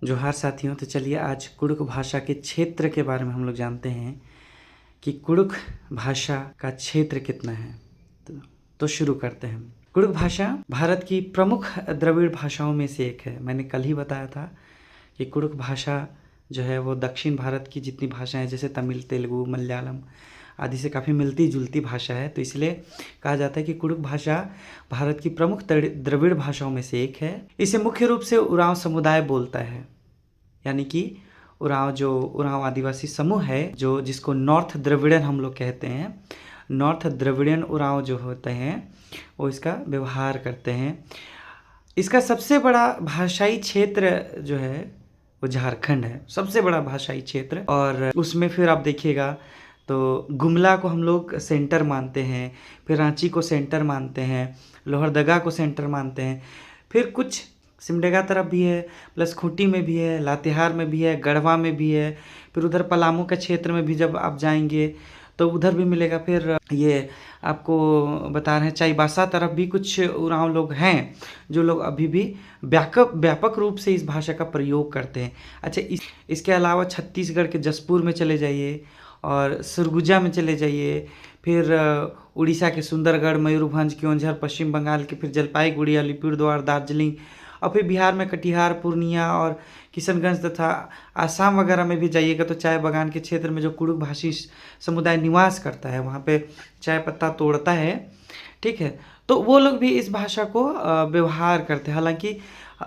जोहार साथियों, तो चलिए आज कुड़ुक भाषा के क्षेत्र के बारे में हम लोग जानते हैं कि कुड़ुक भाषा का क्षेत्र कितना है। तो शुरू करते हैं। कुड़ुक भाषा भारत की प्रमुख द्रविड़ भाषाओं में से एक है। मैंने कल ही बताया था कि कुड़ुक भाषा जो है वो दक्षिण भारत की जितनी भाषाएं जैसे तमिल, तेलुगु, मलयालम आदि से काफ़ी मिलती जुलती भाषा है। तो इसलिए कहा जाता है कि कुड़ुक भाषा भारत की प्रमुख द्रविड़ भाषाओं में से एक है। इसे मुख्य रूप से उरांव समुदाय बोलता है, यानी कि उरांव आदिवासी समूह है जो जिसको नॉर्थ द्रविड़ियन हम लोग कहते हैं। नॉर्थ द्रविड़ियन उरांव जो होते हैं वो इसका व्यवहार करते हैं। इसका सबसे बड़ा भाषाई क्षेत्र जो है वो झारखंड है, सबसे बड़ा भाषाई क्षेत्र। और उसमें फिर आप देखिएगा तो गुमला को हम लोग सेंटर मानते हैं, फिर रांची को सेंटर मानते हैं, लोहरदगा को सेंटर मानते हैं, फिर कुछ सिमडेगा तरफ भी है, प्लस खूंटी में भी है, लातेहार में भी है, गढ़वा में भी है, फिर उधर पलामू के क्षेत्र में भी जब आप जाएंगे तो उधर भी मिलेगा। फिर ये आपको बता रहे हैं चाईबासा तरफ भी कुछ उरांव लोग हैं जो लोग अभी भी व्यापक रूप से इस भाषा का प्रयोग करते हैं। अच्छा, इसके अलावा छत्तीसगढ़ के जसपुर में चले जाइए और सरगुजा में चले जाइए, फिर उड़ीसा के सुंदरगढ़, मयूरभंज, केओंझर, पश्चिम बंगाल के फिर जलपाईगुड़ी, अलीपुरद्वार, दार्जिलिंग, और फिर बिहार में कटिहार, पूर्णिया और किशनगंज तथा आसाम वगैरह में भी जाइएगा तो चाय बागान के क्षेत्र में जो कुड़ुक भाषी समुदाय निवास करता है वहाँ पे चाय पत्ता तोड़ता है, ठीक है। तो वो लोग भी इस भाषा को व्यवहार करते हैं। हालांकि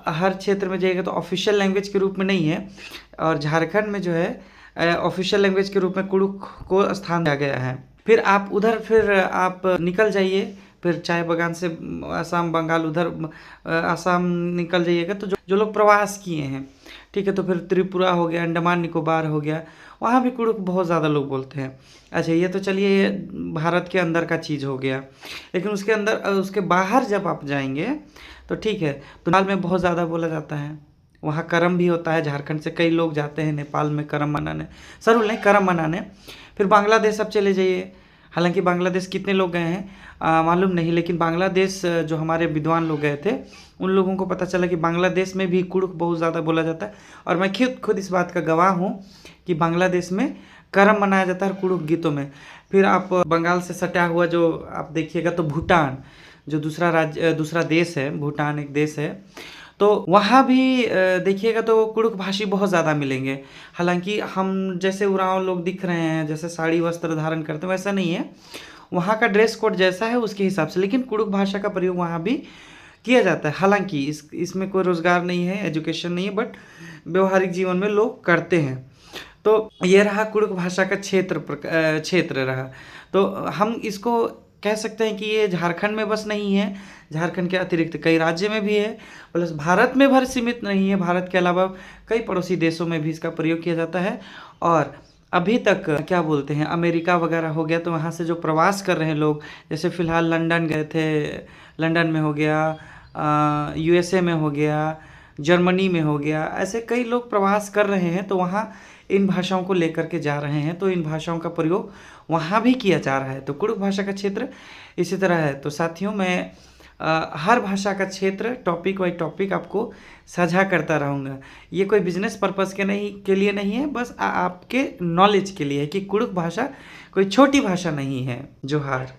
हर क्षेत्र में जाइएगा तो ऑफिशियल लैंग्वेज के रूप में नहीं है, और झारखंड में जो है ऑफिशियल लैंग्वेज के रूप में कुड़ुक को स्थान दिया गया है। फिर आप निकल जाइए, फिर चाय बागान से आसाम, बंगाल, उधर आसाम निकल जाइएगा तो जो लोग प्रवास किए हैं, ठीक है, तो फिर त्रिपुरा हो गया, अंडमान निकोबार हो गया, वहाँ भी कुड़ुक बहुत ज़्यादा लोग बोलते हैं। अच्छा, ये तो चलिए भारत के अंदर का चीज़ हो गया, लेकिन उसके बाहर जब आप जाएंगे तो ठीक है, तो नेपाल में बहुत ज़्यादा बोला जाता है। वहाँ करम भी होता है, झारखंड से कई लोग जाते हैं नेपाल में करम मनाने, सरुल नहीं करम मनाने। फिर बांग्लादेश अब चले जाइए, हालांकि बांग्लादेश कितने लोग गए हैं मालूम नहीं, लेकिन बांग्लादेश जो हमारे विद्वान लोग गए थे उन लोगों को पता चला कि बांग्लादेश में भी कुड़ुक बहुत ज़्यादा बोला जाता है। और मैं खुद इस बात का गवाह हूँ कि बांग्लादेश में करम मनाया जाता है कुड़ुक गीतों में। फिर आप बंगाल से सटा हुआ जो आप देखिएगा तो भूटान, जो दूसरा देश है, भूटान एक देश है, तो वहाँ भी देखिएगा तो कुड़ुक भाषी बहुत ज़्यादा मिलेंगे। हालांकि हम जैसे उरांव लोग दिख रहे हैं, जैसे साड़ी वस्त्र धारण करते हैं, वैसा नहीं है। वहाँ का ड्रेस कोड जैसा है उसके हिसाब से, लेकिन कुड़ुक भाषा का प्रयोग वहाँ भी किया जाता है। हालांकि इसमें कोई रोज़गार नहीं है, एजुकेशन नहीं है, बट व्यवहारिक जीवन में लोग करते हैं। तो ये रहा कुड़ुक भाषा का क्षेत्र रहा। तो हम इसको कह सकते हैं कि ये झारखंड में बस नहीं है, झारखंड के अतिरिक्त कई राज्य में भी है, प्लस भारत में भर सीमित नहीं है, भारत के अलावा कई पड़ोसी देशों में भी इसका प्रयोग किया जाता है। और अभी तक क्या बोलते हैं, अमेरिका वगैरह हो गया तो वहाँ से जो प्रवास कर रहे हैं लोग, जैसे फ़िलहाल लंदन गए थे, लंदन में हो गया, यूएसए में हो गया, जर्मनी में हो गया, ऐसे कई लोग प्रवास कर रहे हैं तो वहाँ इन भाषाओं को लेकर के जा रहे हैं, तो इन भाषाओं का प्रयोग वहाँ भी किया जा रहा है। तो कुड़ुक भाषा का क्षेत्र इसी तरह है। तो साथियों, मैं हर भाषा का क्षेत्र टॉपिक वाइज टॉपिक आपको साझा करता रहूँगा। ये कोई बिजनेस पर्पस के लिए नहीं है, बस आपके नॉलेज के लिए है कि कुड़ुक भाषा कोई छोटी भाषा नहीं है। जोहार।